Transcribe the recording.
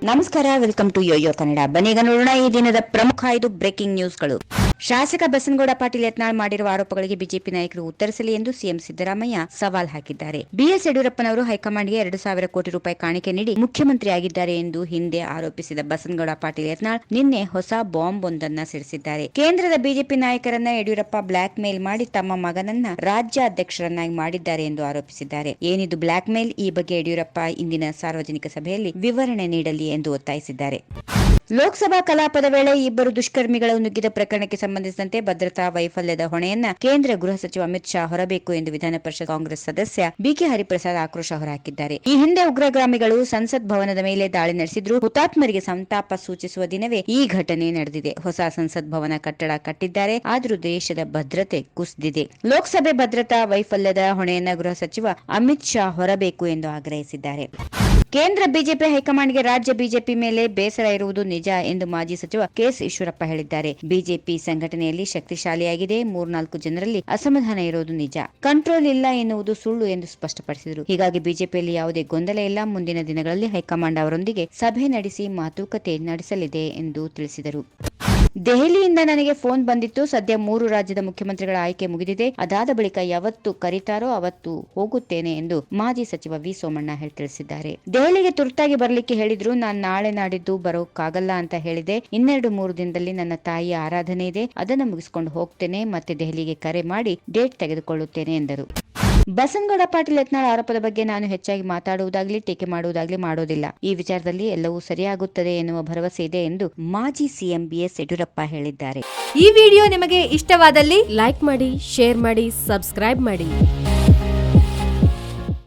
ನಮಸ್ಕಾರ, welcome to Yoyo Kannada. ಬನ್ನೀಗ ನೋಡೋಣ ಈ ದಿನದ ಪ್ರಮುಖ 5 ಬ್ರೇಕಿಂಗ್ ನ್ಯೂಸ್ಗಳು. ಶಾಸಕ ಬಸನಗೌಡ ಪಾಟೀಲ್ ಯತ್ನಾಳ್ ಮಾಡಿರುವ ಆರೋಪಗಳಿಗೆ ಬಿಜೆಪಿ ನಾಯಕರು ಉತ್ತರಿಸಲಿ ಎಂದು ಸಿಎಂ ಸಿದ್ದರಾಮಯ್ಯ ಸವಾಲ್ ಹಾಕಿದ್ದಾರೆ. ಬಿಎಸ್ ಯಡಿಯೂರಪ್ಪನವರು ಹೈಕಮಾಂಡ್ಗೆ 2,000 ಕೋಟಿ ರೂಪಾಯಿ ಕಾಣಿಕೆ ನೀಡಿ ಮುಖ್ಯಮಂತ್ರಿಯಾಗಿದ್ದಾರೆ ಎಂದು ಹಿಂದೆ ಆರೋಪಿಸಿದ ಬಸನಗೌಡ ಪಾಟೀಲ್ ಯತ್ನಾಳ್ ನಿನ್ನೆ ಹೊಸ ಬಾಂಬ್ ಒಂದನ್ನ ಸಿಡಿಸಿದ್ದಾರೆ. ಕೇಂದ್ರದ ಬಿಜೆಪಿ ನಾಯಕರನ್ನ ಯಡಿಯೂರಪ್ಪ ಬ್ಲಾಕ್ ಮೇಲ್ ಮಾಡಿ ತಮ್ಮ ಮಗನನ್ನ ರಾಜ್ಯಾಧ್ಯಕ್ಷರನ್ನಾಗಿ ಮಾಡಿದ್ದಾರೆ ಎಂದು ಆರೋಪಿಸಿದ್ದಾರೆ. ಏನಿದು ಬ್ಲಾಕ್ ಮೇಲ್? ಈ ಬಗ್ಗೆ ಯಡಿಯೂರಪ್ಪ ಇಂದಿನ ಸಾರ್ವಜನಿಕ ಸಭೆಯಲ್ಲಿ ವಿವರಣೆ ನೀಡಲಿ ಎಂದು ಒತ್ತಾಯಿಸಿದ್ದಾರೆ. ಲೋಕಸಭಾ ಕಲಾಪದ ವೇಳೆ ಇಬ್ಬರು ದುಷ್ಕರ್ಮಿಗಳು ನುಗ್ಗಿದ ಪ್ರಕರಣಕ್ಕೆ ಸಂಬಂಧಿಸಿದಂತೆ ಭದ್ರತಾ ವೈಫಲ್ಯದ ಹೊಣೆಯನ್ನ ಕೇಂದ್ರ ಗೃಹ ಸಚಿವ ಅಮಿತ್ ಶಾ ಹೊರಬೇಕು ಎಂದು ವಿಧಾನ ಪರಿಷತ್ ಕಾಂಗ್ರೆಸ್ ಸದಸ್ಯ ಬಿಕೆ ಹರಿಪ್ರಸಾದ್ ಆಕ್ರೋಶ ಹೊರಹಾಕಿದ್ದಾರೆ. ಈ ಹಿಂದೆ ಉಗ್ರಗಾಮಿಗಳು ಸಂಸತ್ ಭವನದ ಮೇಲೆ ದಾಳಿ ನಡೆಸಿದ್ರು. ಹುತಾತ್ಮರಿಗೆ ಸಂತಾಪ ಸೂಚಿಸುವ ದಿನವೇ ಈ ಘಟನೆ ನಡೆದಿದೆ. ಹೊಸ ಸಂಸತ್ ಭವನ ಕಟ್ಟಡ ಕಟ್ಟಿದ್ದಾರೆ, ಆದರೂ ದೇಶದ ಭದ್ರತೆ ಕುಸಿದಿದೆ. ಲೋಕಸಭೆ ಭದ್ರತಾ ವೈಫಲ್ಯದ ಹೊಣೆಯನ್ನ ಗೃಹ ಸಚಿವ ಅಮಿತ್ ಶಾ ಹೊರಬೇಕು ಎಂದು ಆಗ್ರಹಿಸಿದ್ದಾರೆ. ಕೇಂದ್ರ ಬಿಜೆಪಿ ಹೈಕಮಾಂಡ್ಗೆ ರಾಜ್ಯ ಬಿಜೆಪಿ ಮೇಲೆ ಬೇಸರ ಇರುವುದು ನಿಜ ಎಂದು ಮಾಜಿ ಸಚಿವ ಕೆಎಸ್ ಈಶ್ವರಪ್ಪ ಹೇಳಿದ್ದಾರೆ. ಬಿಜೆಪಿ ಸಂಘಟನೆಯಲ್ಲಿ ಶಕ್ತಿಶಾಲಿಯಾಗಿದೆ, 3-4 ಜನರಲ್ಲಿ ಅಸಮಾಧಾನ ಇರುವುದು ನಿಜ, ಕಂಟ್ರೋಲ್ ಇಲ್ಲ ಎನ್ನುವುದು ಸುಳ್ಳು ಎಂದು ಸ್ಪಷ್ಟಪಡಿಸಿದರು. ಹೀಗಾಗಿ ಬಿಜೆಪಿಯಲ್ಲಿ ಯಾವುದೇ ಗೊಂದಲ ಇಲ್ಲ. ಮುಂದಿನ ದಿನಗಳಲ್ಲಿ ಹೈಕಮಾಂಡ್ ಅವರೊಂದಿಗೆ ಸಭೆ ನಡೆಸಿ ಮಾತುಕತೆ ನಡೆಸಲಿದೆ ಎಂದು ತಿಳಿಸಿದರು. ದೆಹಲಿಯಿಂದ ನನಗೆ ಫೋನ್ ಬಂದಿತ್ತು. ಸದ್ಯ 3 ರಾಜ್ಯದ ಮುಖ್ಯಮಂತ್ರಿಗಳ ಆಯ್ಕೆ ಮುಗಿದಿದೆ. ಅದಾದ ಬಳಿಕ ಯಾವತ್ತು ಕರೀತಾರೋ ಅವತ್ತು ಹೋಗುತ್ತೇನೆ ಎಂದು ಮಾಜಿ ಸಚಿವ ವಿ ಸೋಮಣ್ಣ ತಿಳಿಸಿದ್ದಾರೆ. ದೆಹಲಿಗೆ ತುರ್ತಾಗಿ ಬರಲಿಕ್ಕೆ ಹೇಳಿದ್ರು. ನಾನು ನಾಳೆ ನಾಡಿದ್ದು ಬರೋಕ್ಕಾಗಲ್ಲ ಅಂತ ಹೇಳಿದೆ. 2-3 ದಿನದಲ್ಲಿ ನನ್ನ ತಾಯಿಯ ಆರಾಧನೆ ಇದೆ, ಅದನ್ನು ಮುಗಿಸಿಕೊಂಡು ಹೋಗ್ತೇನೆ. ಮತ್ತೆ ದೆಹಲಿಗೆ ಕರೆ ಮಾಡಿ ಡೇಟ್ ತೆಗೆದುಕೊಳ್ಳುತ್ತೇನೆ ಎಂದರು. ಬಸನಗೌಡ ಪಾಟೀಲ್ ಯತ್ನಾಳ್ ಆರೋಪದ ಬಗ್ಗೆ ನಾನು ಹೆಚ್ಚಾಗಿ ಮಾತಾಡುವುದಾಗ್ಲಿ ಟೀಕೆ ಮಾಡುವುದಾಗ್ಲಿ ಮಾಡೋದಿಲ್ಲ. ಈ ವಿಚಾರದಲ್ಲಿ ಎಲ್ಲವೂ ಸರಿಯಾಗುತ್ತದೆ ಎನ್ನುವ ಭರವಸೆ ಇದೆ ಎಂದು ಮಾಜಿ ಸಿಎಂ ಬಿಎಸ್ ಯಡಿಯೂರಪ್ಪ ಹೇಳಿದ್ದಾರೆ. ಈ ವಿಡಿಯೋ ನಿಮಗೆ ಇಷ್ಟವಾದಲ್ಲಿ ಲೈಕ್ ಮಾಡಿ, ಶೇರ್ ಮಾಡಿ, ಸಬ್ಸ್ಕ್ರೈಬ್ ಮಾಡಿ.